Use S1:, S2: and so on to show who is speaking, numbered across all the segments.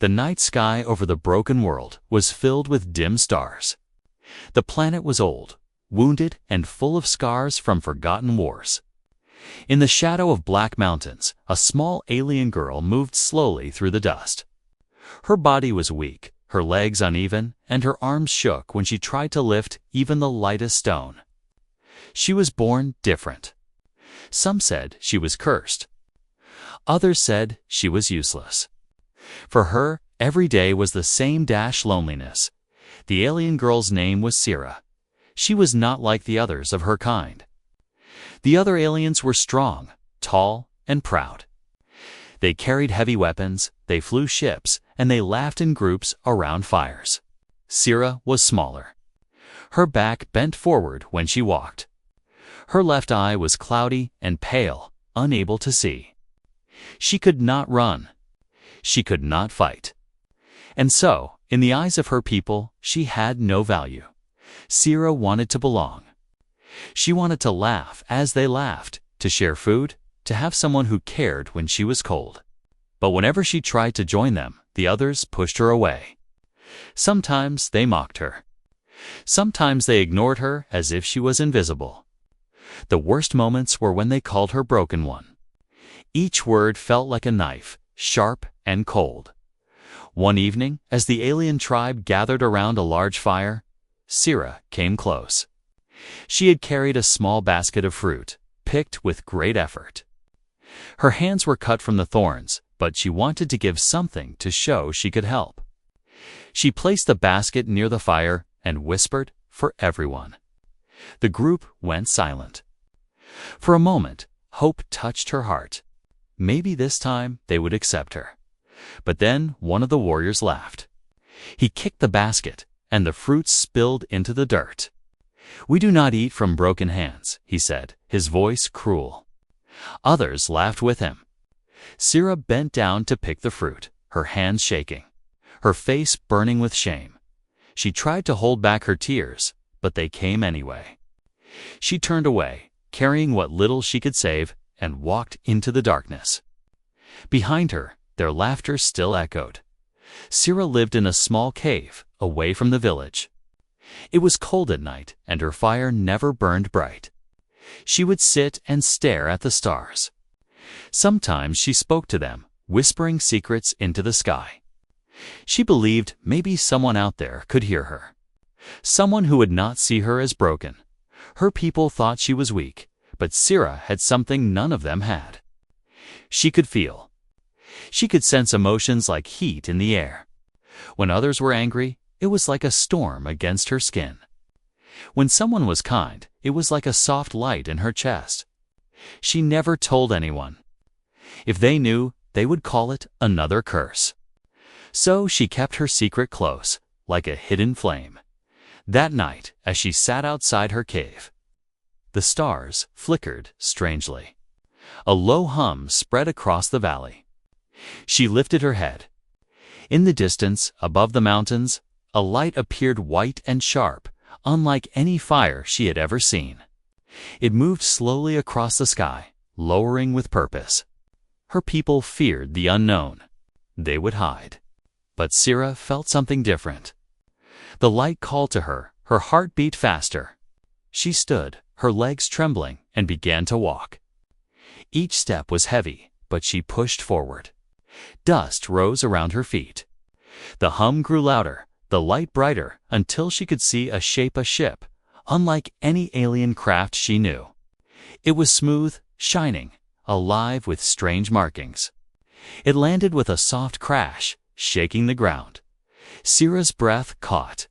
S1: The night sky over the broken world was filled with dim stars. The planet was old, wounded, and full of scars from forgotten wars. In the shadow of black mountains, a small alien girl moved slowly through the dust. Her body was weak, her legs uneven, and her arms shook when she tried to lift even the lightest stone. She was born different. Some said she was cursed. Others said she was useless. For her, every day was the same loneliness. The alien girl's name was Sira. She was not like the others of her kind. The other aliens were strong, tall, and proud. They carried heavy weapons, they flew ships, and they laughed in groups around fires. Sira was smaller. Her back bent forward when she walked. Her left eye was cloudy and pale, unable to see. She could not run. She could not fight. And so, in the eyes of her people, she had no value. Sira wanted to belong. She wanted to laugh as they laughed, to share food, to have someone who cared when she was cold. But whenever she tried to join them, the others pushed her away. Sometimes they mocked her. Sometimes they ignored her as if she was invisible. The worst moments were when they called her Broken One. Each word felt like a knife, sharp and cold. One evening, as the alien tribe gathered around a large fire, Sira came close. She had carried a small basket of fruit, picked with great effort. Her hands were cut from the thorns, but she wanted to give something to show she could help. She placed the basket near the fire and whispered, "For everyone." The group went silent. For a moment, hope touched her heart. Maybe this time they would accept her. But then one of the warriors laughed. He kicked the basket, and the fruit spilled into the dirt. "We do not eat from broken hands," he said, his voice cruel. Others laughed with him. Sira bent down to pick the fruit, her hands shaking, her face burning with shame. She tried to hold back her tears, but they came anyway. She turned away, carrying what little she could save, and walked into the darkness. Behind her, their laughter still echoed. Sira lived in a small cave, away from the village. It was cold at night, and her fire never burned bright. She would sit and stare at the stars. Sometimes she spoke to them, whispering secrets into the sky. She believed maybe someone out there could hear her. Someone who would not see her as broken. Her people thought she was weak, but Sira had something none of them had. She could feel. She could sense emotions like heat in the air. When others were angry, it was like a storm against her skin. When someone was kind, it was like a soft light in her chest. She never told anyone. If they knew, they would call it another curse. So she kept her secret close, like a hidden flame. That night, as she sat outside her cave, the stars flickered strangely. A low hum spread across the valley. She lifted her head. In the distance, above the mountains, a light appeared white and sharp, unlike any fire she had ever seen. It moved slowly across the sky, lowering with purpose. Her people feared the unknown. They would hide. But Sira felt something different. The light called to her, her heart beat faster. She stood, her legs trembling, and began to walk. Each step was heavy, but she pushed forward. Dust rose around her feet. The hum grew louder, the light brighter, until she could see a ship, unlike any alien craft she knew. It was smooth, shining, alive with strange markings. It landed with a soft crash, shaking the ground. Sira's breath caught.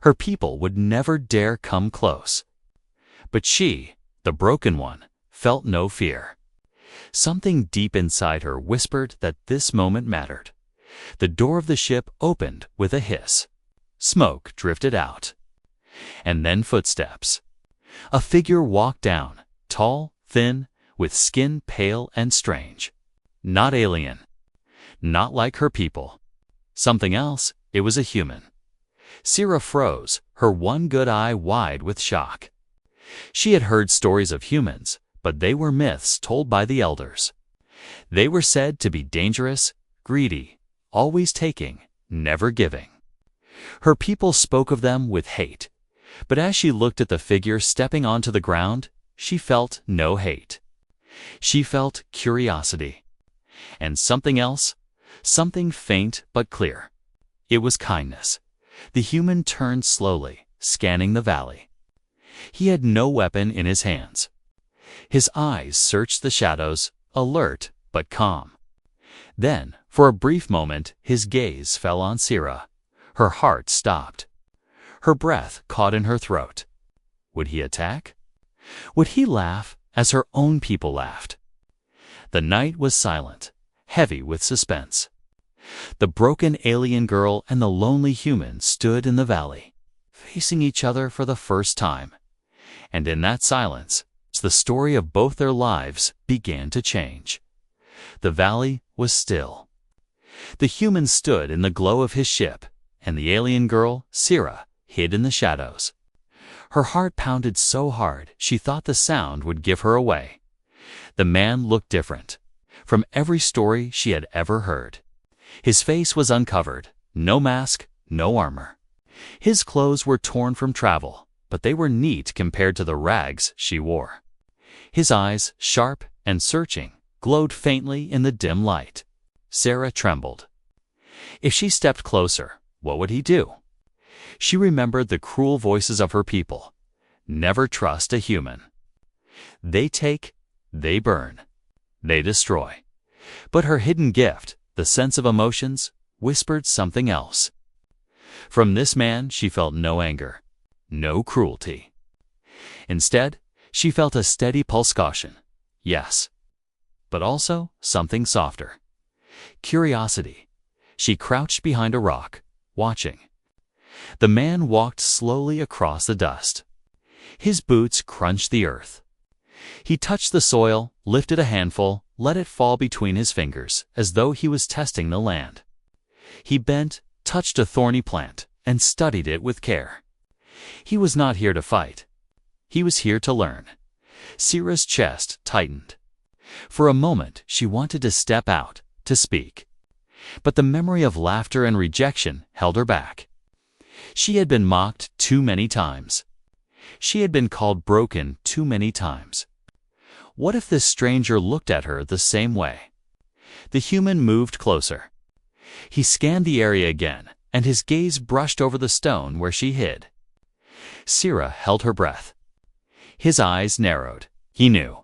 S1: Her people would never dare come close. But she, the broken one, felt no fear. Something deep inside her whispered that this moment mattered. The door of the ship opened with a hiss. Smoke drifted out. And then footsteps. A figure walked down, tall, thin, with skin pale and strange. Not alien. Not like her people. Something else, it was a human. Sira froze, her one good eye wide with shock. She had heard stories of humans, but they were myths told by the elders. They were said to be dangerous, greedy, always taking, never giving. Her people spoke of them with hate, but as she looked at the figure stepping onto the ground, she felt no hate. She felt curiosity. And something else, something faint but clear. It was kindness. The human turned slowly, scanning the valley. He had no weapon in his hands. His eyes searched the shadows, alert but calm. Then, for a brief moment, his gaze fell on Sira. Her heart stopped. Her breath caught in her throat. Would he attack? Would he laugh as her own people laughed? The night was silent, heavy with suspense. The broken alien girl and the lonely human stood in the valley, facing each other for the first time. And in that silence, the story of both their lives began to change. The valley was still. The human stood in the glow of his ship, and the alien girl, Sira, hid in the shadows. Her heart pounded so hard she thought the sound would give her away. The man looked different from every story she had ever heard. His face was uncovered, no mask, no armor. His clothes were torn from travel, but they were neat compared to the rags she wore. His eyes, sharp and searching, glowed faintly in the dim light. Sarah trembled. If she stepped closer, what would he do? She remembered the cruel voices of her people. Never trust a human. They take, they burn, they destroy. But her hidden gift, the sense of emotions, whispered something else. From this man she felt no anger, no cruelty. Instead, she felt a steady pulse caution. Yes, but also something softer. Curiosity. She crouched behind a rock, watching. The man walked slowly across the dust. His boots crunched the earth. He touched the soil, lifted a handful, let it fall between his fingers, as though he was testing the land. He bent, touched a thorny plant, and studied it with care. He was not here to fight. He was here to learn. Sira's chest tightened. For a moment she wanted to step out, to speak. But the memory of laughter and rejection held her back. She had been mocked too many times. She had been called broken too many times. What if this stranger looked at her the same way? The human moved closer. He scanned the area again, and his gaze brushed over the stone where she hid. Sira held her breath. His eyes narrowed. He knew.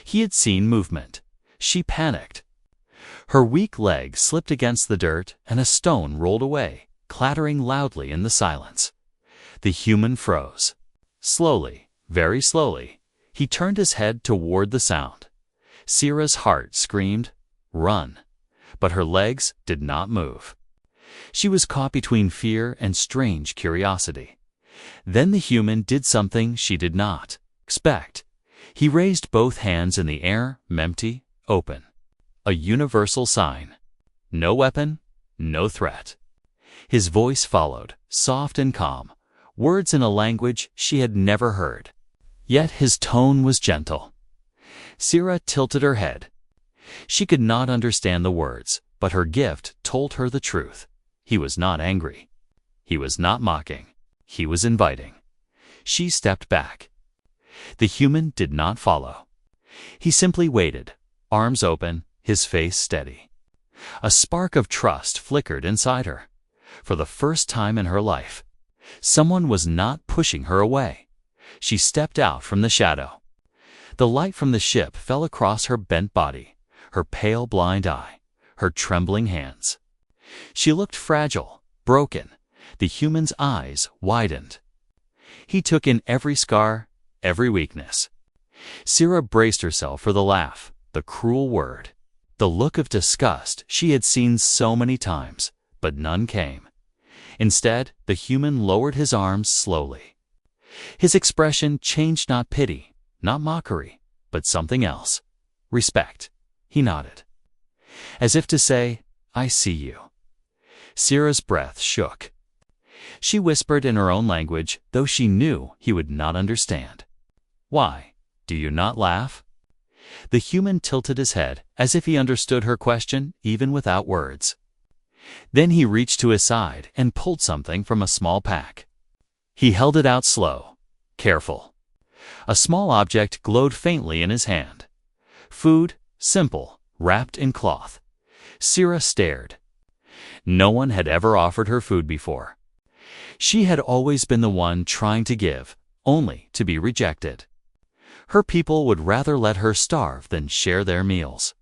S1: He had seen movement. She panicked. Her weak leg slipped against the dirt, and a stone rolled away, clattering loudly in the silence. The human froze. Slowly, very slowly, he turned his head toward the sound. Sira's heart screamed, "Run!" But her legs did not move. She was caught between fear and strange curiosity. Then the human did something she did not expect. He raised both hands in the air, empty, open. A universal sign. No weapon, no threat. His voice followed, soft and calm, words in a language she had never heard. Yet his tone was gentle. Sira tilted her head. She could not understand the words, but her gift told her the truth. He was not angry. He was not mocking. He was inviting. She stepped back. The human did not follow. He simply waited, arms open, his face steady. A spark of trust flickered inside her. For the first time in her life, someone was not pushing her away. She stepped out from the shadow. The light from the ship fell across her bent body, her pale blind eye, her trembling hands. She looked fragile, broken. The human's eyes widened. He took in every scar, every weakness. Sira braced herself for the laugh, the cruel word, the look of disgust she had seen so many times, but none came. Instead, the human lowered his arms slowly. His expression changed, not pity, not mockery, but something else. Respect. He nodded. As if to say, "I see you." Sira's breath shook. She whispered in her own language, though she knew he would not understand. "Why? Do you not laugh?" The human tilted his head, as if he understood her question even without words. Then he reached to his side and pulled something from a small pack. He held it out slow, careful. A small object glowed faintly in his hand. Food, simple, wrapped in cloth. Sira stared. No one had ever offered her food before. She had always been the one trying to give, only to be rejected. Her people would rather let her starve than share their meals.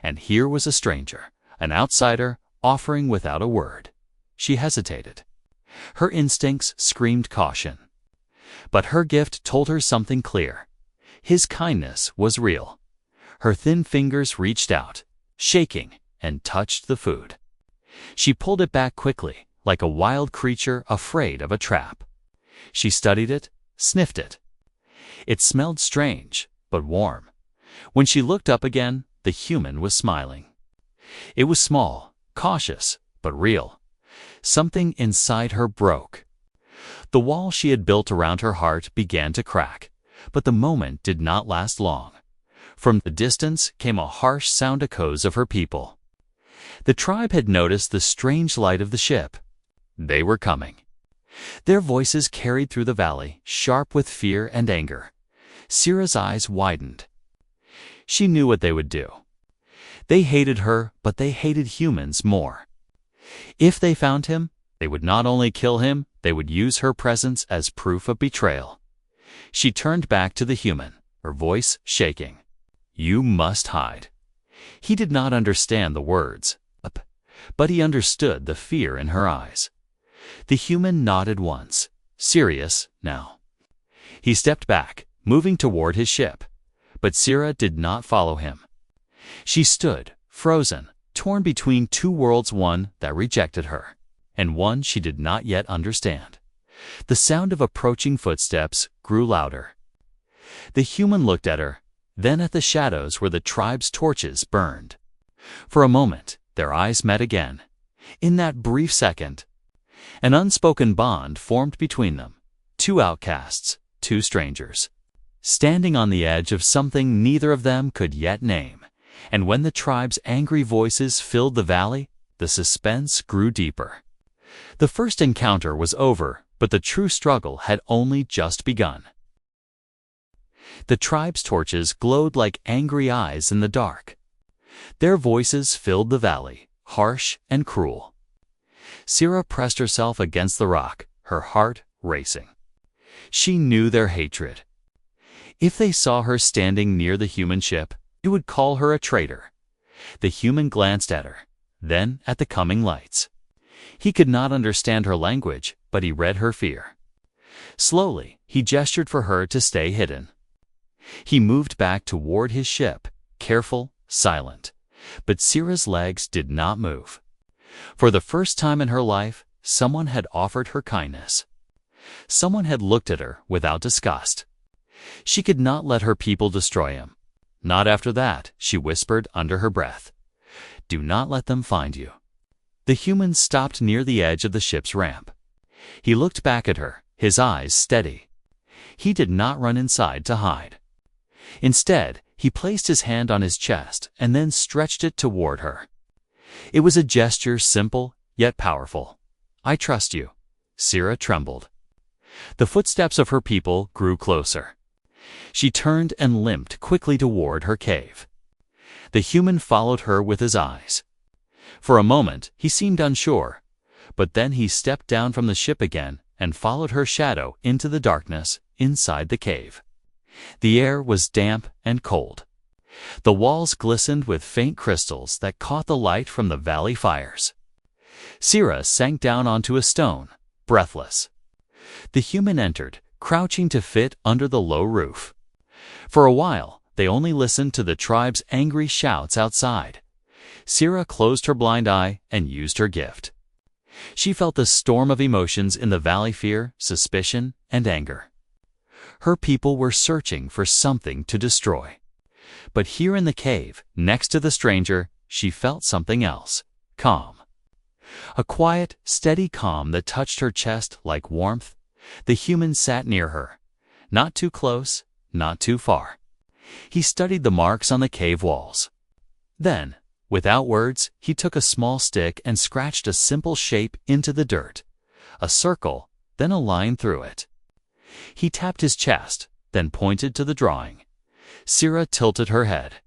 S1: And here was a stranger, an outsider, offering without a word. She hesitated. Her instincts screamed caution. But her gift told her something clear. His kindness was real. Her thin fingers reached out, shaking, and touched the food. She pulled it back quickly, like a wild creature afraid of a trap. She studied it, sniffed it. It smelled strange, but warm. When she looked up again, the human was smiling. It was small, cautious, but real. Something inside her broke. The wall she had built around her heart began to crack, but the moment did not last long. From the distance came a harsh sound echoes of her people. The tribe had noticed the strange light of the ship. They were coming. Their voices carried through the valley, sharp with fear and anger. Sira's eyes widened. She knew what they would do. They hated her, but they hated humans more. If they found him, they would not only kill him, they would use her presence as proof of betrayal. She turned back to the human, her voice shaking. "You must hide." He did not understand the words, but he understood the fear in her eyes. The human nodded once, serious now. He stepped back, moving toward his ship, but Sira did not follow him. She stood, frozen, torn between two worlds, one that rejected her, and one she did not yet understand. The sound of approaching footsteps grew louder. The human looked at her, then at the shadows where the tribe's torches burned. For a moment, their eyes met again. In that brief second, an unspoken bond formed between them. Two outcasts, two strangers, standing on the edge of something neither of them could yet name. And when the tribe's angry voices filled the valley, the suspense grew deeper. The first encounter was over, but the true struggle had only just begun. The tribe's torches glowed like angry eyes in the dark. Their voices filled the valley, harsh and cruel. Sira pressed herself against the rock, her heart racing. She knew their hatred. If they saw her standing near the human ship, it would call her a traitor. The human glanced at her, then at the coming lights. He could not understand her language, but he read her fear. Slowly, he gestured for her to stay hidden. He moved back toward his ship, careful, silent. But Sira's legs did not move. For the first time in her life, someone had offered her kindness. Someone had looked at her without disgust. She could not let her people destroy him. Not after that, she whispered under her breath. Do not let them find you. The human stopped near the edge of the ship's ramp. He looked back at her, his eyes steady. He did not run inside to hide. Instead, he placed his hand on his chest and then stretched it toward her. It was a gesture simple yet powerful. I trust you. Sira trembled. The footsteps of her people grew closer. She turned and limped quickly toward her cave. The human followed her with his eyes. For a moment, he seemed unsure, but then he stepped down from the ship again and followed her shadow into the darkness inside the cave. The air was damp and cold. The walls glistened with faint crystals that caught the light from the valley fires. Sira sank down onto a stone, breathless. The human entered, crouching to fit under the low roof. For a while, they only listened to the tribe's angry shouts outside. Sira closed her blind eye and used her gift. She felt the storm of emotions in the valley: fear, suspicion, and anger. Her people were searching for something to destroy. But here in the cave, next to the stranger, she felt something else: calm. A quiet, steady calm that touched her chest like warmth. The human sat near her. Not too close, not too far. He studied the marks on the cave walls. Then, Without words, he took a small stick and scratched a simple shape into the dirt. A circle, then a line through it. He tapped his chest, then pointed to the drawing. Sira tilted her head.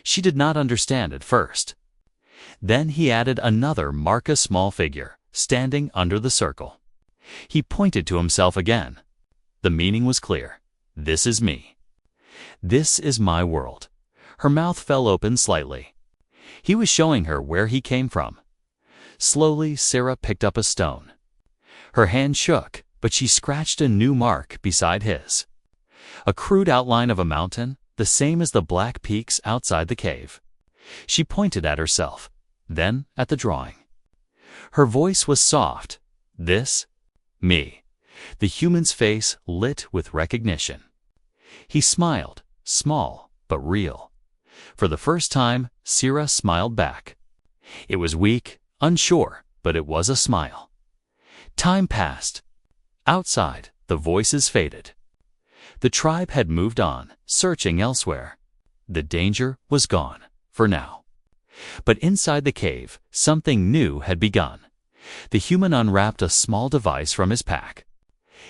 S1: She did not understand at first. Then he added another mark, a small figure, standing under the circle. He pointed to himself again. The meaning was clear. This is me. This is my world. Her mouth fell open slightly. He was showing her where he came from. Slowly, Sira picked up a stone. Her hand shook, but she scratched a new mark beside his. A crude outline of a mountain, the same as the black peaks outside the cave. She pointed at herself, then at the drawing. Her voice was soft. This? Me. The human's face lit with recognition. He smiled, small but real. For the first time, Sira smiled back. It was weak, unsure, but it was a smile. Time passed. Outside, the voices faded. The tribe had moved on, searching elsewhere. The danger was gone, for now. But inside the cave, something new had begun. The human unwrapped a small device from his pack.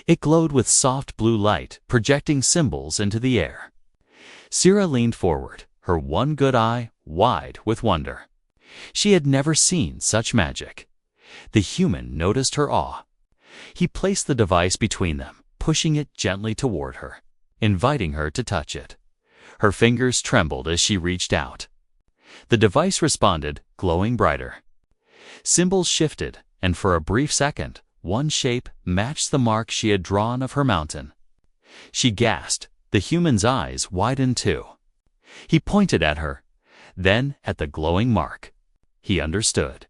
S1: It glowed with soft blue light, projecting symbols into the air. Sira leaned forward, her one good eye wide with wonder. She had never seen such magic. The human noticed her awe. He placed the device between them, pushing it gently toward her, inviting her to touch it. Her fingers trembled as she reached out. The device responded, glowing brighter. Symbols shifted, and for a brief second, one shape matched the mark she had drawn of her mountain. She gasped. The human's eyes widened too. He pointed at her, then at the glowing mark. He understood.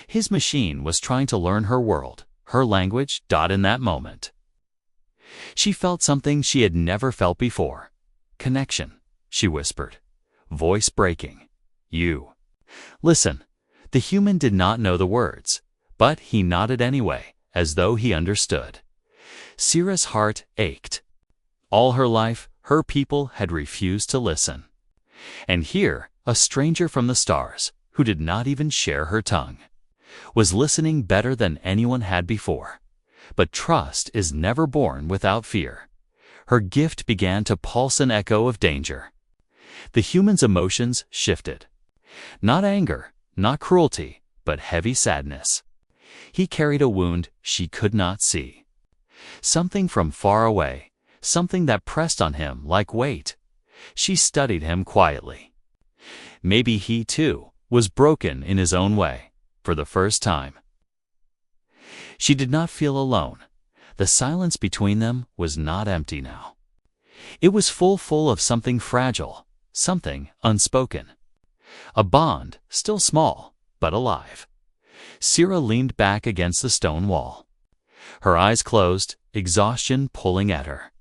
S1: His machine was trying to learn her world, her language, in that moment. She felt something she had never felt before. Connection, she whispered, voice breaking. You. Listen. The human did not know the words, but he nodded anyway, as though he understood. Sira's heart ached. All her life, her people had refused to listen. And here, a stranger from the stars, who did not even share her tongue, was listening better than anyone had before. But trust is never born without fear. Her gift began to pulse an echo of danger. The human's emotions shifted. Not anger, not cruelty, but heavy sadness. He carried a wound she could not see. Something from far away, something that pressed on him like weight. She studied him quietly. Maybe he, too, was broken in his own way, for the first time. She did not feel alone. The silence between them was not empty now. It was full of something fragile, something unspoken. A bond, still small, but alive. Sira leaned back against the stone wall. Her eyes closed, exhaustion pulling at her.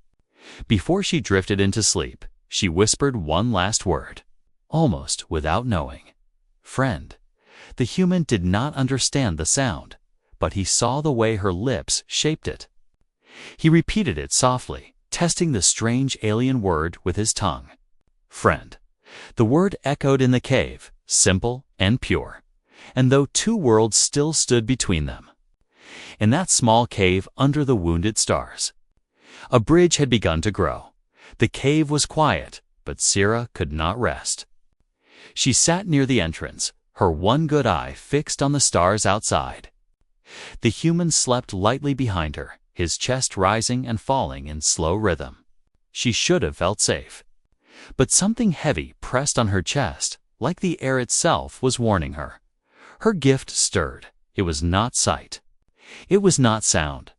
S1: Before she drifted into sleep, she whispered one last word, almost without knowing. Friend. The human did not understand the sound, but he saw the way her lips shaped it. He repeated it softly, testing the strange alien word with his tongue. Friend. The word echoed in the cave, simple and pure, and though two worlds still stood between them. In that small cave under the wounded stars, a bridge had begun to grow. The cave was quiet, but Sira could not rest. She sat near the entrance, her one good eye fixed on the stars outside. The human slept lightly behind her, his chest rising and falling in slow rhythm. She should have felt safe. But something heavy pressed on her chest, like the air itself was warning her. Her gift stirred. It was not sight. It was not sound.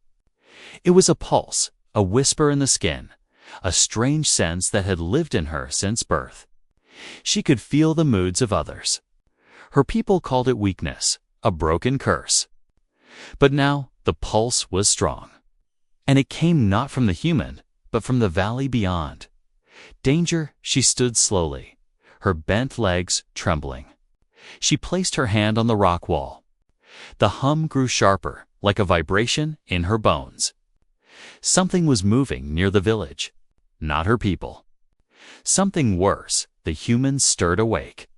S1: It was a pulse, a whisper in the skin, a strange sense that had lived in her since birth. She could feel the moods of others. Her people called it weakness, a broken curse. But now the pulse was strong. And it came not from the human, but from the valley beyond. Danger, she stood slowly, her bent legs trembling. She placed her hand on the rock wall. The hum grew sharper, like a vibration in her bones. Something was moving near the village, not her people. Something worse, the human stirred awake.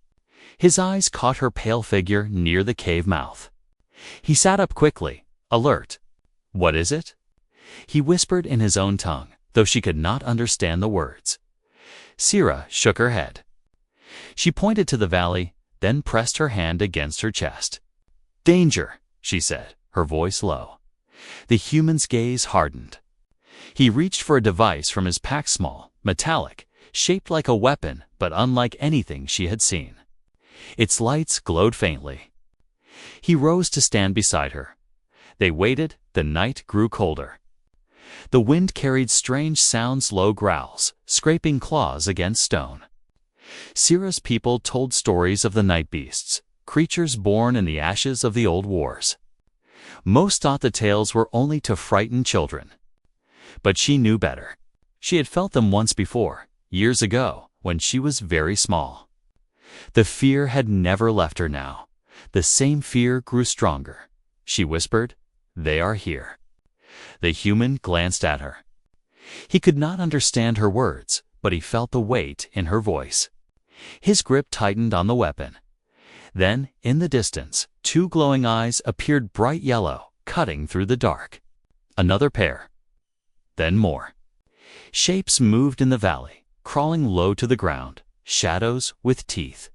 S1: His eyes caught her pale figure near the cave mouth. He sat up quickly, alert. "What is it?" he whispered in his own tongue, though she could not understand the words. Sira shook her head. She pointed to the valley, then pressed her hand against her chest. "Danger," she said, her voice low. The human's gaze hardened. He reached for a device from his pack, small, metallic, shaped like a weapon but unlike anything she had seen. Its lights glowed faintly. He rose to stand beside her. They waited. The night grew colder. The wind carried strange sounds, low growls, scraping claws against stone. Sira's people told stories of the night beasts, creatures born in the ashes of the old wars. Most thought the tales were only to frighten children. But she knew better. She had felt them once before, years ago, when she was very small. The fear had never left her now. The same fear grew stronger. She whispered, "They are here." The human glanced at her. He could not understand her words, but he felt the weight in her voice. His grip tightened on the weapon. Then, in the distance, two glowing eyes appeared, bright yellow, cutting through the dark. Another pair. Then more. Shapes moved in the valley, crawling low to the ground, shadows with teeth.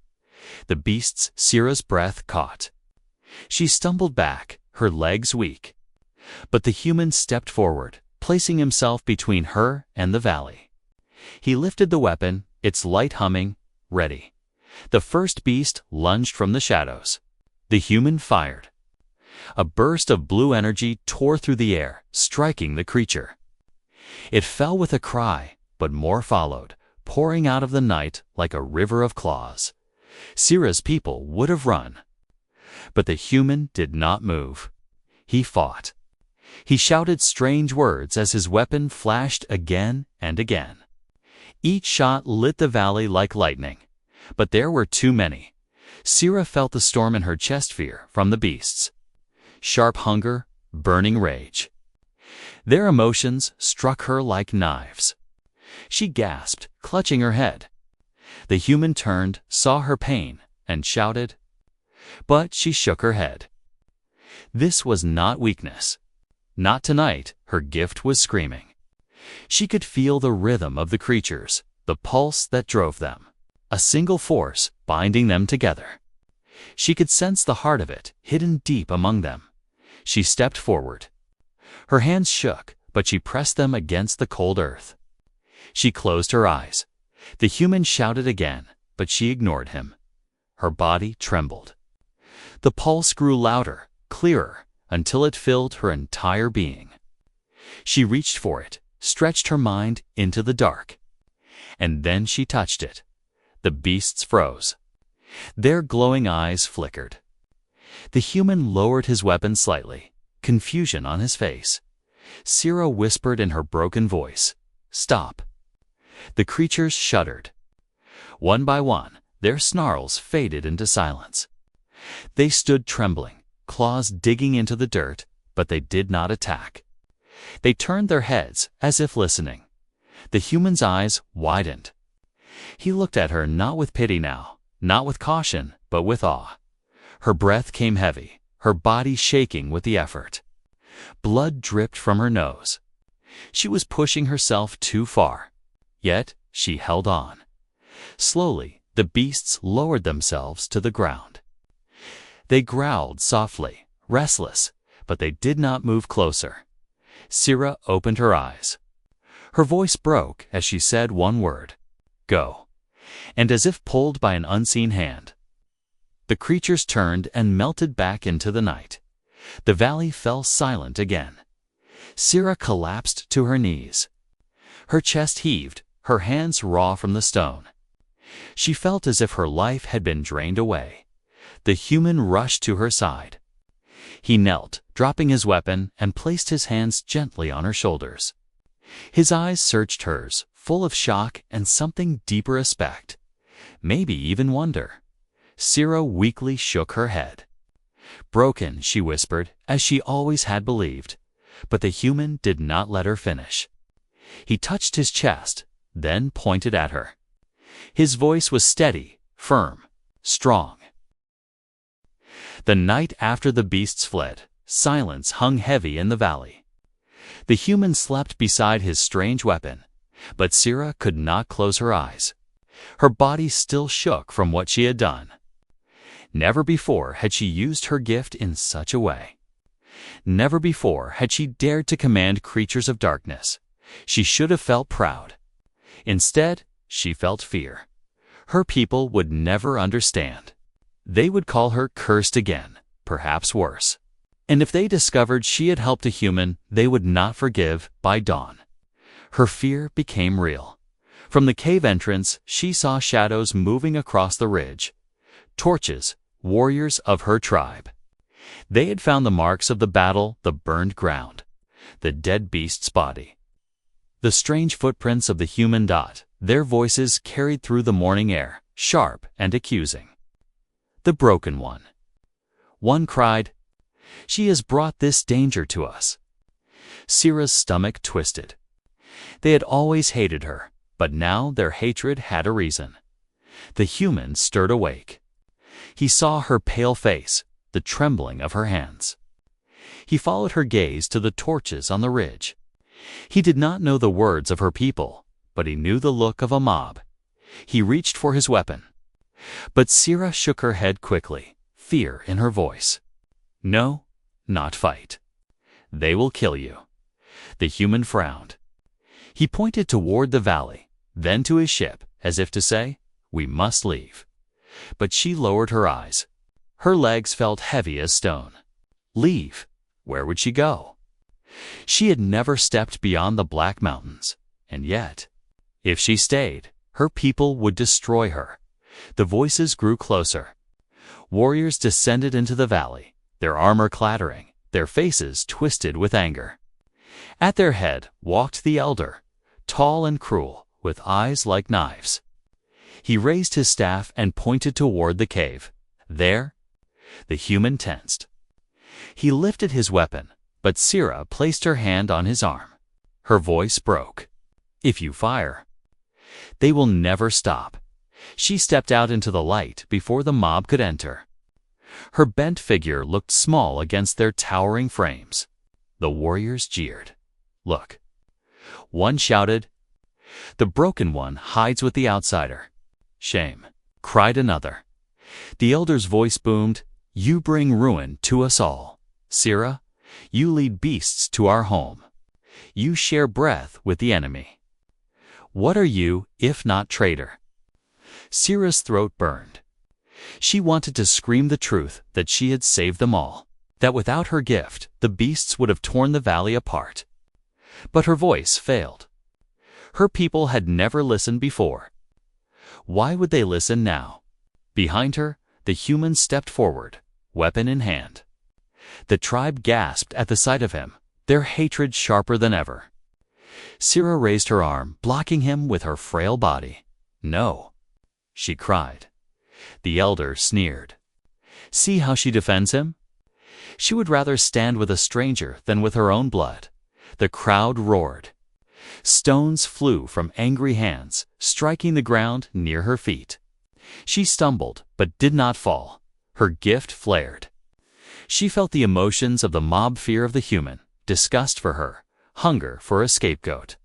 S1: The beasts Sira's breath caught. She stumbled back, her legs weak. But the human stepped forward, placing himself between her and the valley. He lifted the weapon, its light humming, ready. The first beast lunged from the shadows. The human fired. A burst of blue energy tore through the air, striking the creature. It fell with a cry, but more followed, pouring out of the night like a river of claws. Sira's people would have run. But the human did not move. He fought. He shouted strange words as his weapon flashed again and again. Each shot lit the valley like lightning. But there were too many. Sira felt the storm in her chest, fear from the beasts. Sharp hunger, burning rage. Their emotions struck her like knives. She gasped, clutching her head. The human turned, saw her pain, and shouted. But she shook her head. This was not weakness. Not tonight, her gift was screaming. She could feel the rhythm of the creatures, the pulse that drove them. A single force binding them together. She could sense the heart of it, hidden deep among them. She stepped forward. Her hands shook, but she pressed them against the cold earth. She closed her eyes. The human shouted again, but she ignored him. Her body trembled. The pulse grew louder, clearer, until it filled her entire being. She reached for it, stretched her mind into the dark. And then she touched it. The beasts froze. Their glowing eyes flickered. The human lowered his weapon slightly, confusion on his face. Sira whispered in her broken voice, "Stop." The creatures shuddered. One by one, their snarls faded into silence. They stood trembling, claws digging into the dirt, but they did not attack. They turned their heads as if listening. The human's eyes widened. He looked at her not with pity now, not with caution, but with awe. Her breath came heavy, her body shaking with the effort. Blood dripped from her nose. She was pushing herself too far. Yet she held on. Slowly, the beasts lowered themselves to the ground. They growled softly, restless, but they did not move closer. Sira opened her eyes. Her voice broke as she said one word. "Go." And as if pulled by an unseen hand, the creatures turned and melted back into the night. The valley fell silent again. Sira collapsed to her knees. Her chest heaved, her hands raw from the stone. She felt as if her life had been drained away. The human rushed to her side. He knelt, dropping his weapon, and placed his hands gently on her shoulders. His eyes searched hers, full of shock and something deeper, respect, maybe even wonder. Sira weakly shook her head. "Broken," she whispered, as she always had believed. But the human did not let her finish. He touched his chest, then pointed at her. His voice was steady, firm. strong. The night after the beasts fled, silence hung heavy in the valley. The human slept beside his strange weapon, but Sira could not close her eyes. Her body still shook from what she had done. Never before had she used her gift in such a way. Never before had she dared to command creatures of darkness. She should have felt proud. Instead, she felt fear. Her people would never understand. They would call her cursed again, perhaps worse. And if they discovered she had helped a human, they would not forgive by dawn. Her fear became real. From the cave entrance, she saw shadows moving across the ridge. Torches, warriors of her tribe. They had found the marks of the battle, the burned ground, the dead beast's body. The strange footprints of the human dot, their voices carried through the morning air, sharp and accusing. The broken one. One cried, "She has brought this danger to us." Sira's stomach twisted. They had always hated her, but now their hatred had a reason. The human stirred awake. He saw her pale face, the trembling of her hands. He followed her gaze to the torches on the ridge. He did not know the words of her people, but he knew the look of a mob. He reached for his weapon. But Sira shook her head quickly, fear in her voice. "No, not fight. They will kill you." The human frowned. He pointed toward the valley, then to his ship, as if to say, "We must leave." But she lowered her eyes. Her legs felt heavy as stone. Leave? Where would she go? She had never stepped beyond the Black Mountains, and yet, if she stayed, her people would destroy her. The voices grew closer. Warriors descended into the valley, their armor clattering, their faces twisted with anger. At their head walked the elder, tall and cruel, with eyes like knives. He raised his staff and pointed toward the cave. There, the human tensed. He lifted his weapon, but Sira placed her hand on his arm. Her voice broke. "If you fire, they will never stop." She stepped out into the light before the mob could enter. Her bent figure looked small against their towering frames. The warriors jeered. "Look." One shouted, "The broken one hides with the outsider." "Shame," cried another. The elder's voice boomed, "You bring ruin to us all. Sira, you lead beasts to our home. You share breath with the enemy. What are you, if not traitor?" Sira's throat burned. She wanted to scream the truth that she had saved them all, that without her gift, the beasts would have torn the valley apart. But her voice failed. Her people had never listened before. Why would they listen now? Behind her, the human stepped forward, weapon in hand. The tribe gasped at the sight of him, their hatred sharper than ever. Sira raised her arm, blocking him with her frail body. "No," she cried. The elder sneered. "See how she defends him? She would rather stand with a stranger than with her own blood." The crowd roared. Stones flew from angry hands, striking the ground near her feet. She stumbled, but did not fall. Her gift flared. She felt the emotions of the mob, fear of the human, disgust for her, hunger for a scapegoat.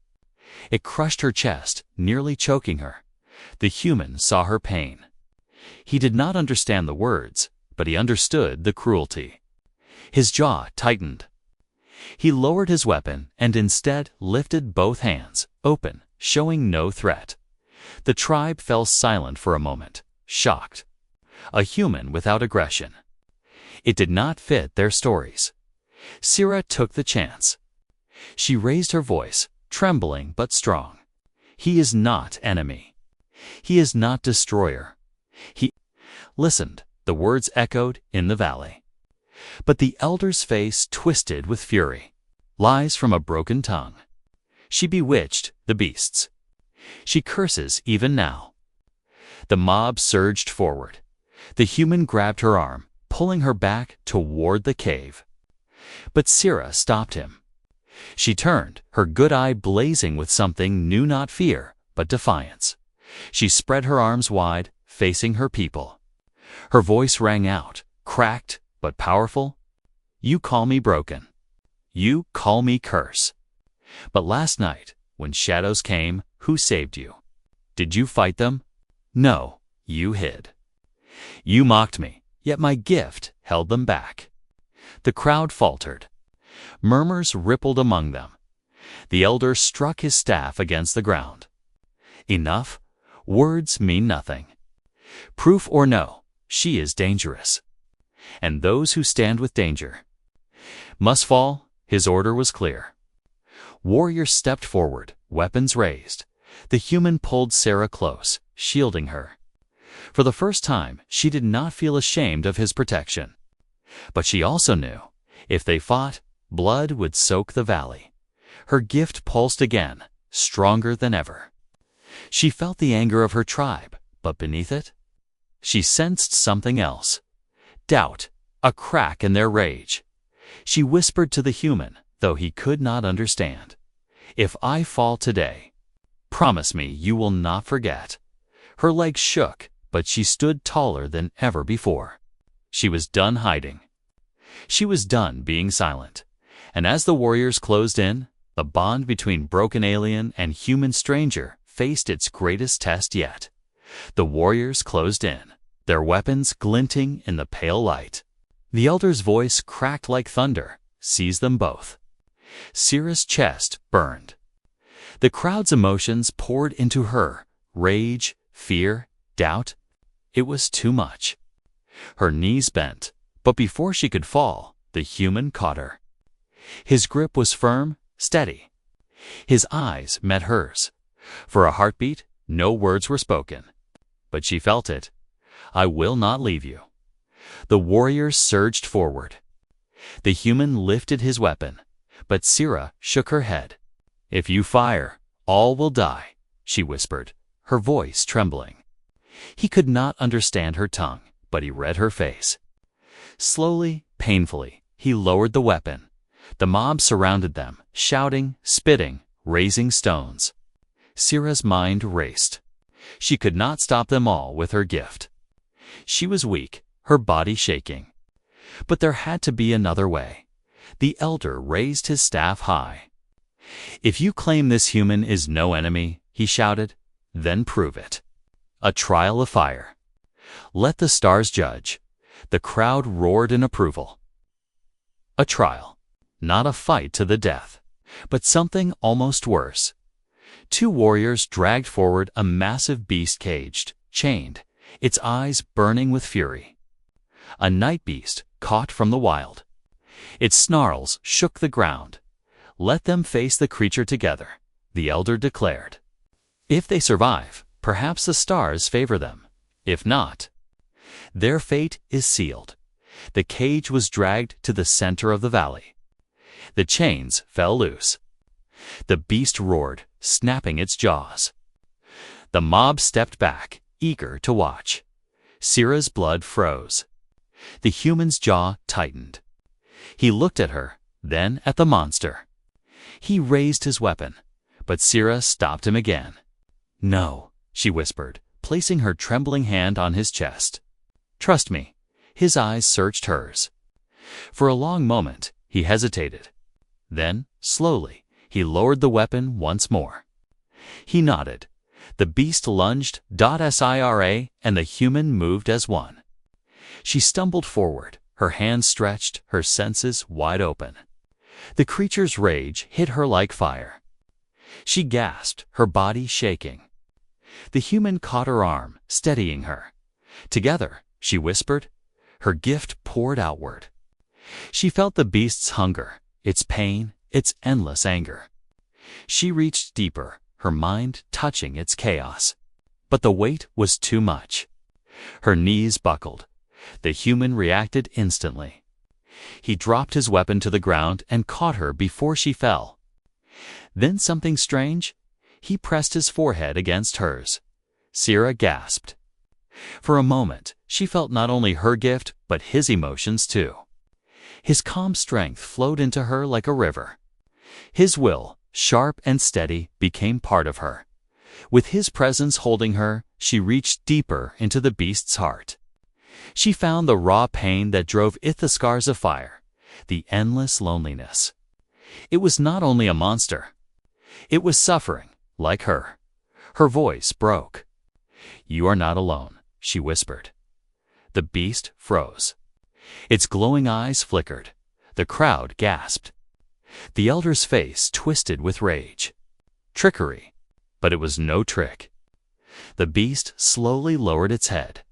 S1: It crushed her chest, nearly choking her. The human saw her pain. He did not understand the words, but he understood the cruelty. His jaw tightened. He lowered his weapon and instead lifted both hands, open, showing no threat. The tribe fell silent for a moment, shocked. A human without aggression. It did not fit their stories. Sira took the chance. She raised her voice, trembling but strong. "He is not enemy. He is not destroyer. He..." Listened, the words echoed in the valley. But the elder's face twisted with fury. Lies from a broken tongue. She bewitched the beasts. She curses even now. The mob surged forward. The human grabbed her arm, pulling her back toward the cave. But Sira stopped him. She turned, her good eye blazing with something new, not fear, but defiance. She spread her arms wide, facing her people. Her voice rang out, cracked but powerful. You call me broken. You call me curse. But last night, when shadows came, who saved you? Did you fight them? No, you hid. You mocked me, yet my gift held them back. The crowd faltered. Murmurs rippled among them. The elder struck his staff against the ground. Enough. Words mean nothing. Proof or no, she is dangerous. And those who stand with danger must fall. His order was clear. Warriors stepped forward, weapons raised. The human pulled Sarah close, shielding her. For the first time, she did not feel ashamed of his protection. But she also knew, if they fought, blood would soak the valley. Her gift pulsed again, stronger than ever. She felt the anger of her tribe, but beneath it, she sensed something else. Doubt, a crack in their rage. She whispered to the human, though he could not understand. If I fall today, promise me you will not forget. Her legs shook, but she stood taller than ever before. She was done hiding. She was done being silent. And as the warriors closed in, the bond between broken alien and human stranger faced its greatest test yet. The warriors closed in, their weapons glinting in the pale light. The elder's voice cracked like thunder, seized them both. Sarah's chest burned. The crowd's emotions poured into her, rage, fear, doubt. It was too much. Her knees bent, but before she could fall, the human caught her. His grip was firm, steady. His eyes met hers. For a heartbeat, no words were spoken. But she felt it. I will not leave you. The warriors surged forward. The human lifted his weapon, but Sarah shook her head. If you fire, all will die, she whispered, her voice trembling. He could not understand her tongue, but he read her face. Slowly, painfully, he lowered the weapon. The mob surrounded them, shouting, spitting, raising stones. Sarah's mind raced. She could not stop them all with her gift. She was weak, her body shaking. But there had to be another way. The elder raised his staff high. If you claim this human is no enemy, he shouted, then prove it. A trial of fire. Let the stars judge. The crowd roared in approval. A trial. Not a fight to the death, but something almost worse. Two warriors dragged forward a massive beast caged, chained, its eyes burning with fury. A night beast caught from the wild. Its snarls shook the ground. Let them face the creature together, the elder declared. If they survive, perhaps the stars favor them. If not, their fate is sealed. The cage was dragged to the center of the valley. The chains fell loose. The beast roared, snapping its jaws. The mob stepped back, eager to watch. Sarah's blood froze. The human's jaw tightened. He looked at her, then at the monster. He raised his weapon, but Sarah stopped him again. No, she whispered, placing her trembling hand on his chest. Trust me. His eyes searched hers. For a long moment, he hesitated. Then, slowly, he lowered the weapon once more. He nodded. The beast lunged, .SIRA, and the human moved as one. She stumbled forward, her hands stretched, her senses wide open. The creature's rage hit her like fire. She gasped, her body shaking. The human caught her arm, steadying her. Together, she whispered. Her gift poured outward. She felt the beast's hunger, its pain, its endless anger. She reached deeper, her mind touching its chaos. But the weight was too much. Her knees buckled. The human reacted instantly. He dropped his weapon to the ground and caught her before she fell. Then something strange. He pressed his forehead against hers. Sarah gasped. For a moment, she felt not only her gift, but his emotions too. His calm strength flowed into her like a river. His will, sharp and steady, became part of her. With his presence holding her, she reached deeper into the beast's heart. She found the raw pain that drove it, the scars of fire, the endless loneliness. It was not only a monster. It was suffering, like her. Her voice broke. "You are not alone," she whispered. The beast froze. Its glowing eyes flickered. The crowd gasped. The elder's face twisted with rage. Trickery. But it was no trick. The beast slowly lowered its head.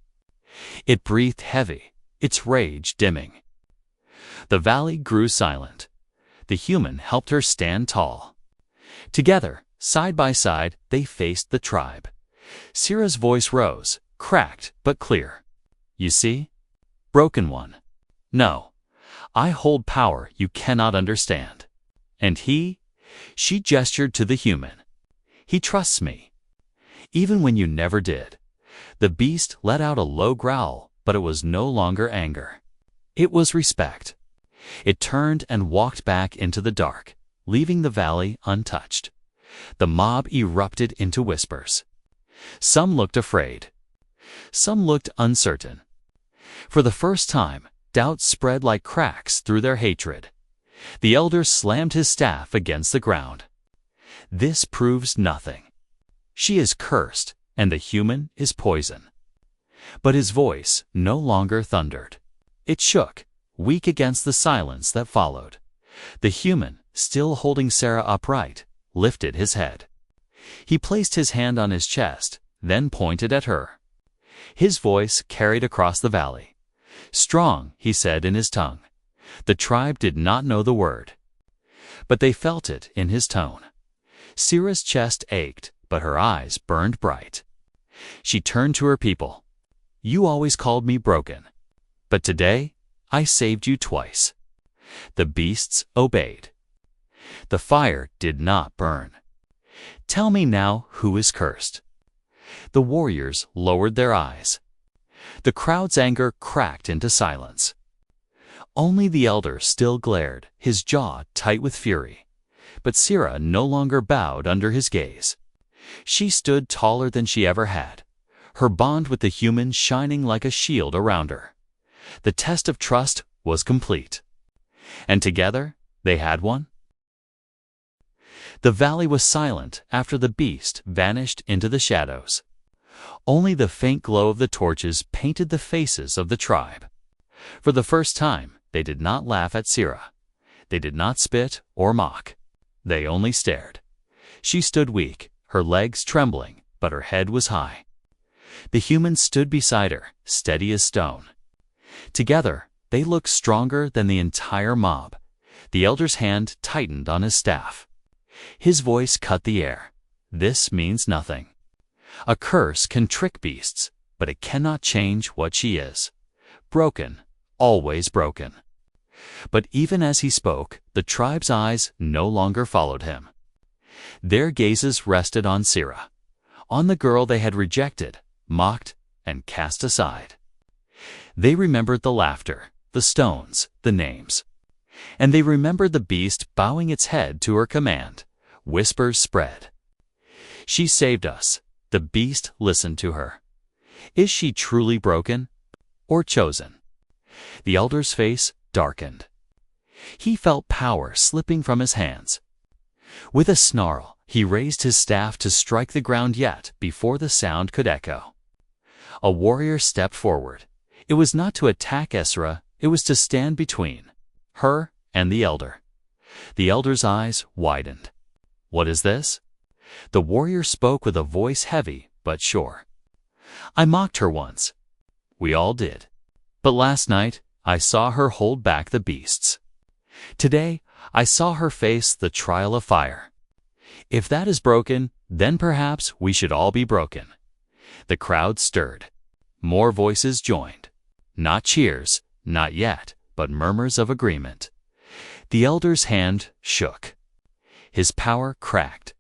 S1: It breathed heavy, its rage dimming. The valley grew silent. The human helped her stand tall. Together, side by side, they faced the tribe. Syrah's voice rose, cracked but clear. "You see? Broken One. No, I hold power you cannot understand. And she gestured to the human. He trusts me. Even when you never did." The beast let out a low growl, but it was no longer anger. It was respect. It turned and walked back into the dark, leaving the valley untouched. The mob erupted into whispers. Some looked afraid. Some looked uncertain. For the first time, doubt spread like cracks through their hatred. The elder slammed his staff against the ground. "This proves nothing. She is cursed, and the human is poison." But his voice no longer thundered. It shook, weak against the silence that followed. The human, still holding Sarah upright, lifted his head. He placed his hand on his chest, then pointed at her. His voice carried across the valley. "Strong," he said in his tongue. The tribe did not know the word, but they felt it in his tone. Syrah's chest ached, but her eyes burned bright. She turned to her people. "You always called me broken, but today I saved you twice." The beasts obeyed. The fire did not burn. "Tell me now who is cursed." The warriors lowered their eyes. The crowd's anger cracked into silence. Only the elder still glared, his jaw tight with fury. But Syrah no longer bowed under his gaze. She stood taller than she ever had, her bond with the human shining like a shield around her. The test of trust was complete. And together, they had one. The valley was silent after the beast vanished into the shadows. Only the faint glow of the torches painted the faces of the tribe. For the first time, they did not laugh at Syrah. They did not spit or mock. They only stared. She stood weak, her legs trembling, but her head was high. The human stood beside her, steady as stone. Together, they looked stronger than the entire mob. The elder's hand tightened on his staff. His voice cut the air. "This means nothing. A curse can trick beasts, but it cannot change what she is. Broken, always broken." But even as he spoke, the tribe's eyes no longer followed him. Their gazes rested on Syrah, on the girl they had rejected, mocked, and cast aside. They remembered the laughter, the stones, the names. And they remembered the beast bowing its head to her command. Whispers spread. "She saved us." The beast listened to her. Is she truly broken or chosen? The elder's face darkened. He felt power slipping from his hands. With a snarl, he raised his staff to strike the ground yet before the sound could echo. A warrior stepped forward. It was not to attack Syrah, it was to stand between her and the elder. The elder's eyes widened. "What is this?" The warrior spoke with a voice heavy but sure. "I mocked her once. We all did. But last night, I saw her hold back the beasts. Today, I saw her face the trial of fire. If that is broken, then perhaps we should all be broken." The crowd stirred. More voices joined. Not cheers, not yet, but murmurs of agreement. The elder's hand shook. His power cracked.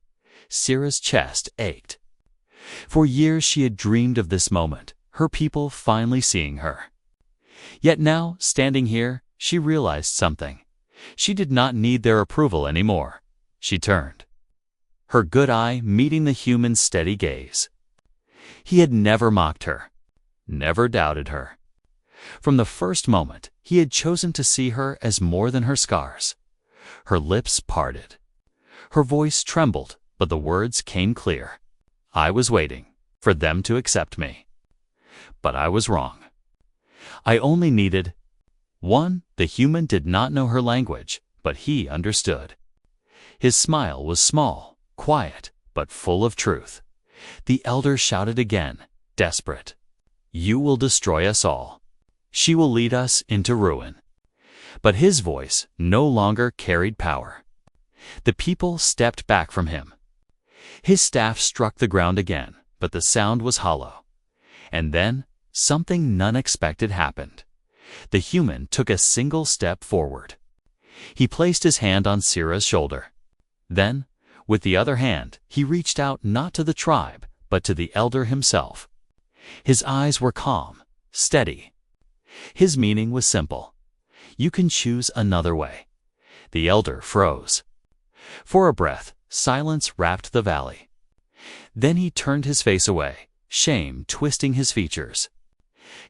S1: Syrah's chest ached. For years she had dreamed of this moment, her people finally seeing her. Yet now, standing here, she realized something. She did not need their approval anymore. She turned, her good eye meeting the human's steady gaze. He had never mocked her, never doubted her. From the first moment, he had chosen to see her as more than her scars. Her lips parted. Her voice trembled, but the words came clear. I was waiting for them to accept me. But I was wrong. I only needed one. The human did not know her language, but he understood. His smile was small, quiet, but full of truth. The elder shouted again, desperate. You will destroy us all. She will lead us into ruin. But his voice no longer carried power. The people stepped back from him. His staff struck the ground again, but the sound was hollow. And then, something none expected happened. The human took a single step forward. He placed his hand on Sira's shoulder. Then, with the other hand, he reached out not to the tribe, but to the elder himself. His eyes were calm, steady. His meaning was simple. You can choose another way. The elder froze. For a breath, silence wrapped the valley. Then he turned his face away, shame twisting his features.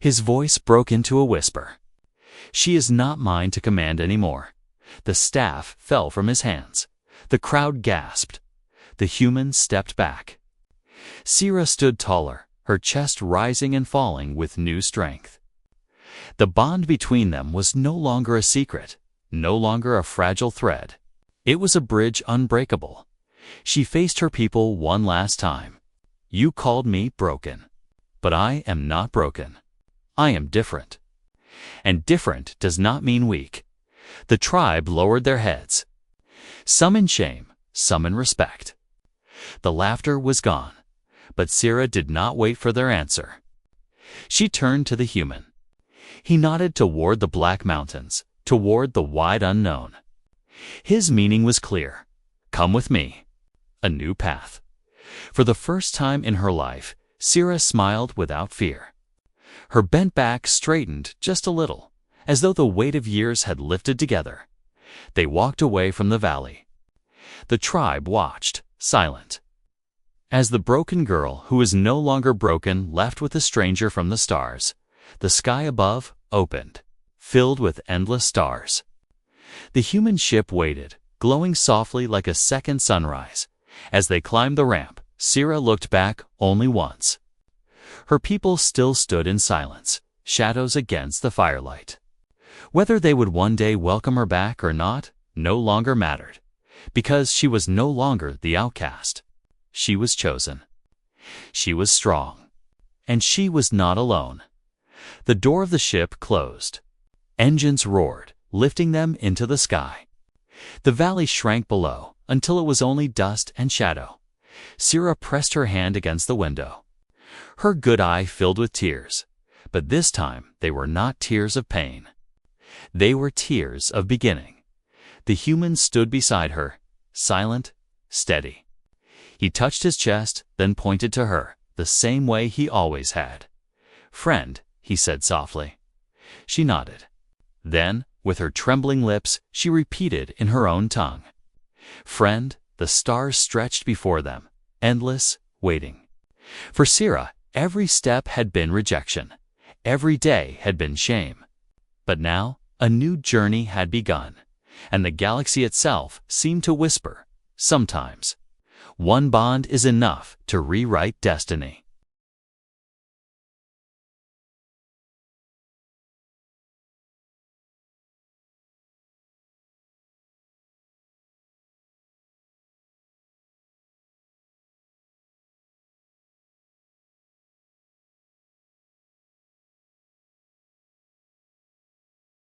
S1: His voice broke into a whisper. She is not mine to command anymore. The staff fell from his hands. The crowd gasped. The human stepped back. Sira stood taller, her chest rising and falling with new strength. The bond between them was no longer a secret, no longer a fragile thread. It was a bridge unbreakable. She faced her people one last time. You called me broken, but I am not broken. I am different. And different does not mean weak. The tribe lowered their heads. Some in shame, some in respect. The laughter was gone, but Sira did not wait for their answer. She turned to the human. He nodded toward the Black Mountains, toward the wide unknown. His meaning was clear. Come with me. A new path. For the first time in her life, Sira smiled without fear. Her bent back straightened just a little, as though the weight of years had lifted together. They walked away from the valley. The tribe watched, silent. As the broken girl, who was no longer broken, left with the stranger from the stars, the sky above opened, filled with endless stars. The human ship waited, glowing softly like a second sunrise. As they climbed the ramp, Sira looked back only once. Her people still stood in silence, shadows against the firelight. Whether they would one day welcome her back or not no longer mattered, because she was no longer the outcast. She was chosen. She was strong. And she was not alone. The door of the ship closed. Engines roared, lifting them into the sky. The valley shrank below until it was only dust and shadow. Sira pressed her hand against the window. Her good eye filled with tears, but this time they were not tears of pain. They were tears of beginning. The human stood beside her, silent, steady. He touched his chest, then pointed to her, the same way he always had. Friend, he said softly. She nodded. Then, with her trembling lips, she repeated in her own tongue. Friend, the stars stretched before them, endless, waiting. For Sira, every step had been rejection. Every day had been shame. But now, a new journey had begun, and the galaxy itself seemed to whisper, sometimes, one bond is enough to rewrite destiny.